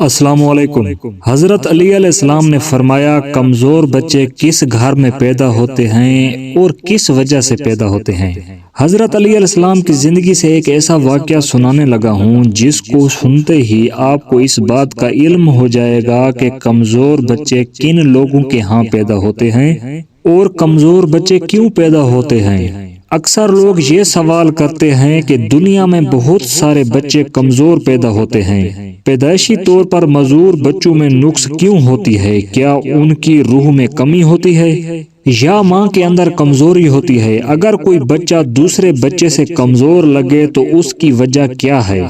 السلام علیکم۔ حضرت علی علیہ السلام نے فرمایا کمزور بچے کس گھر میں پیدا ہوتے ہیں اور کس وجہ سے پیدا ہوتے ہیں۔ حضرت علی علیہ السلام کی زندگی سے ایک ایسا واقعہ سنانے لگا ہوں جس کو سنتے ہی آپ کو اس بات کا علم ہو جائے گا کہ کمزور بچے کن لوگوں کے ہاں پیدا ہوتے ہیں اور کمزور بچے کیوں پیدا ہوتے ہیں۔ اکثر لوگ یہ سوال کرتے ہیں کہ دنیا میں بہت سارے بچے کمزور پیدا ہوتے ہیں، پیدائشی طور پر معذور بچوں میں نقص کیوں ہوتی ہے؟ کیا ان کی روح میں کمی ہوتی ہے یا ماں کے اندر کمزوری ہوتی ہے؟ اگر کوئی بچہ دوسرے بچے سے کمزور لگے تو اس کی وجہ کیا ہے؟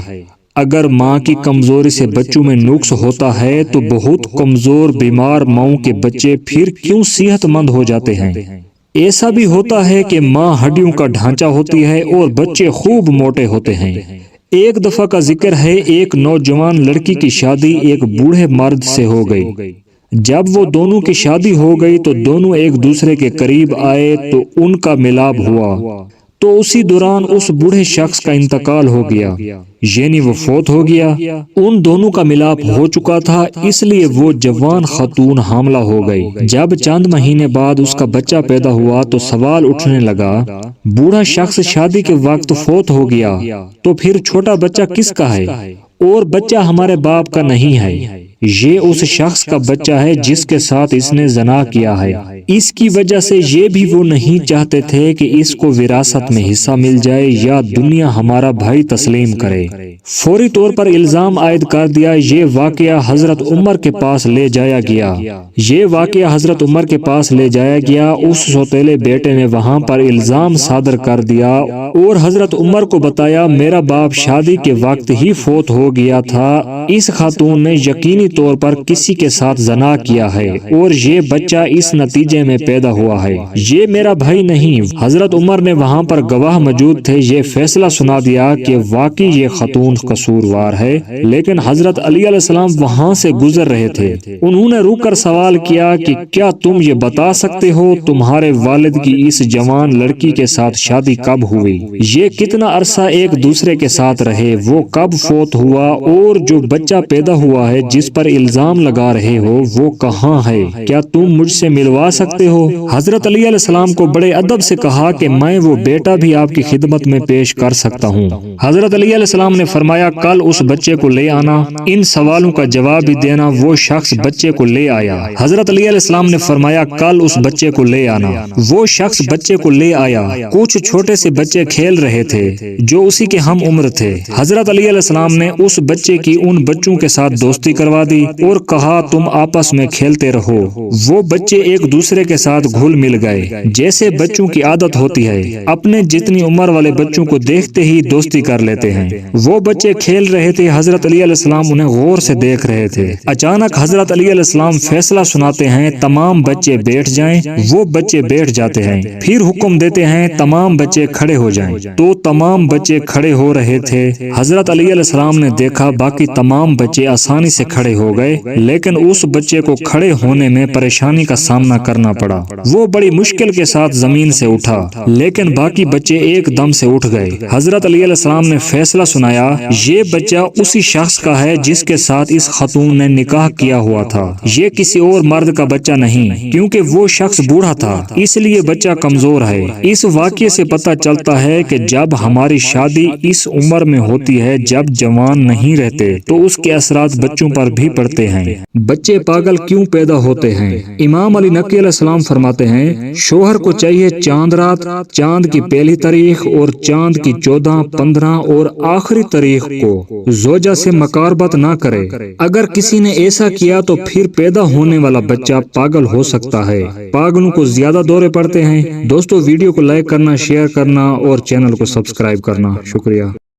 اگر ماں کی کمزوری سے بچوں میں نقص ہوتا ہے تو بہت کمزور بیمار ماؤں کے بچے پھر کیوں صحت مند ہو جاتے ہیں؟ ایسا بھی ہوتا ہے کہ ماں ہڈیوں کا ڈھانچہ ہوتی ہے اور بچے خوب موٹے ہوتے ہیں۔ ایک دفعہ کا ذکر ہے، ایک نوجوان لڑکی کی شادی ایک بوڑھے مرد سے ہو گئی۔ جب وہ دونوں کی شادی ہو گئی تو دونوں ایک دوسرے کے قریب آئے تو ان کا ملاپ ہوا، تو اسی دوران اس بوڑھے شخص کا انتقال ہو گیا، یعنی وہ فوت ہو گیا۔ ان دونوں کا ملاپ ہو چکا تھا، اس لیے وہ جوان خاتون حاملہ ہو گئی۔ جب چند مہینے بعد اس کا بچہ پیدا ہوا تو سوال اٹھنے لگا، بوڑھا شخص شادی کے وقت فوت ہو گیا تو پھر چھوٹا بچہ کس کا ہے؟ اور بچہ ہمارے باپ کا نہیں ہے، یہ اس شخص کا بچہ ہے جس کے ساتھ اس نے زنا کیا ہے۔ اس کی وجہ سے یہ بھی وہ نہیں چاہتے تھے کہ اس کو وراثت میں حصہ مل جائے یا دنیا ہمارا بھائی تسلیم کرے۔ فوری طور پر الزام عائد کر دیا۔ یہ واقعہ حضرت عمر کے پاس لے جایا گیا۔ اس سوتیلے بیٹے نے وہاں پر الزام صادر کر دیا اور حضرت عمر کو بتایا، میرا باپ شادی کے وقت ہی فوت ہو گیا تھا، اس خاتون نے یقینی طور پر کسی کے ساتھ زنا کیا ہے اور یہ بچہ اس نتیجے میں پیدا ہوا ہے، یہ میرا بھائی نہیں۔ حضرت عمر نے وہاں پر گواہ موجود تھے، یہ فیصلہ سنا دیا کہ واقعی یہ خاتون قصوروار ہے، لیکن حضرت علی علیہ السلام وہاں سے گزر رہے تھے۔ انہوں نے رک کر سوال کیا کہ کیا تم یہ بتا سکتے ہو تمہارے والد کی اس جوان لڑکی کے ساتھ شادی کب ہوئی؟ یہ کتنا عرصہ ایک دوسرے کے ساتھ رہے؟ وہ کب فوت ہوا؟ اور جو بچہ پیدا ہوا ہے جس پر الزام لگا رہے ہو وہ کہاں ہے؟ کیا تم مجھ سے ملوا سکتے ہو؟ حضرت علی علیہ السلام کو بڑے ادب سے کہا کہ میں وہ بیٹا بھی آپ کی خدمت میں پیش کر سکتا ہوں۔ حضرت علی علیہ السلام نے فرمایا، کل اس بچے کو لے آنا، ان سوالوں کا جواب بھی دینا۔ وہ شخص بچے کو لے آیا۔ حضرت علی علیہ السلام نے فرمایا، کل اس بچے کو لے آنا۔ وہ شخص بچے کو لے آیا۔ کچھ چھوٹے سے بچے کھیل رہے تھے جو اسی کے ہم عمر تھے۔ حضرت علی علیہ السلام نے اس بچے کی ان بچوں کے ساتھ دوستی کروا دی اور کہا، تم آپس میں کھیلتے رہو۔ وہ بچے ایک دوسرے کے ساتھ گھل مل گئے، جیسے بچوں کی عادت ہوتی ہے، اپنے جتنی عمر والے بچوں کو دیکھتے ہی دوستی کر لیتے ہیں۔ وہ بچے کھیل رہے تھے، حضرت علی علیہ السلام انہیں غور سے دیکھ رہے تھے۔ اچانک حضرت علی علیہ السلام فیصلہ سناتے ہیں، تمام بچے بیٹھ جائیں۔ وہ بچے بیٹھ جاتے ہیں، پھر حکم دیتے ہیں، تمام بچے کھڑے ہو جائیں۔ تو تمام بچے کھڑے ہو رہے تھے۔ حضرت علی علیہ السلام نے دیکھا باقی تمام بچے آسانی سے کھڑے ہو گئے، لیکن اس بچے کو کھڑے ہونے میں پریشانی کا سامنا کرنا پڑا۔ وہ بڑی مشکل کے ساتھ زمین سے اٹھا، لیکن باقی بچے ایک دم سے اٹھ گئے۔ حضرت علی علیہ السلام نے فیصلہ سنایا، یہ بچہ اسی شخص کا ہے جس کے ساتھ اس خاتون نے نکاح کیا ہوا تھا، یہ کسی اور مرد کا بچہ نہیں، کیونکہ وہ شخص بوڑھا تھا اس لیے بچہ کمزور ہے۔ اس واقعے سے پتہ چلتا ہے کہ جب ہماری شادی اس عمر میں ہوتی ہے جب جوان نہیں رہتے تو اس کے اثرات بچوں پر بھی پڑتے ہیں۔ بچے پاگل کیوں پیدا ہوتے ہیں؟ امام علی نقی علیہ السلام فرماتے ہیں، شوہر کو چاہیے چاند رات، چاند کی پہلی تاریخ اور چاند کی 14، 15 اور آخری تاریخ کو زوجہ سے مقاربت نہ کرے۔ اگر کسی نے ایسا کیا تو پھر پیدا ہونے والا بچہ پاگل ہو سکتا ہے۔ پاگلوں کو زیادہ دورے پڑتے ہیں۔ دوستو، ویڈیو کو لائک کرنا، شیئر کرنا اور چینل کو سبسکرائب کرنا۔ شکریہ۔